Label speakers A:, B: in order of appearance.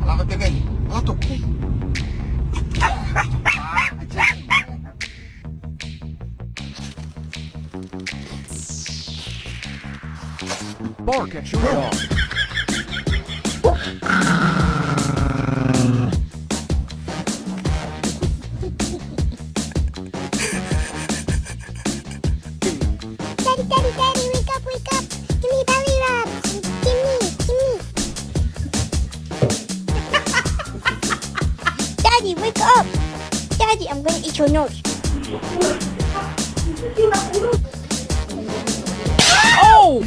A: Bakit tagay? Atok.
B: Bark at your dog.
C: Daddy, daddy, daddy, wake up, wake up. Give me belly rubs. Give me. Daddy, wake up. Daddy, I'm gonna eat your nose.
B: Oh!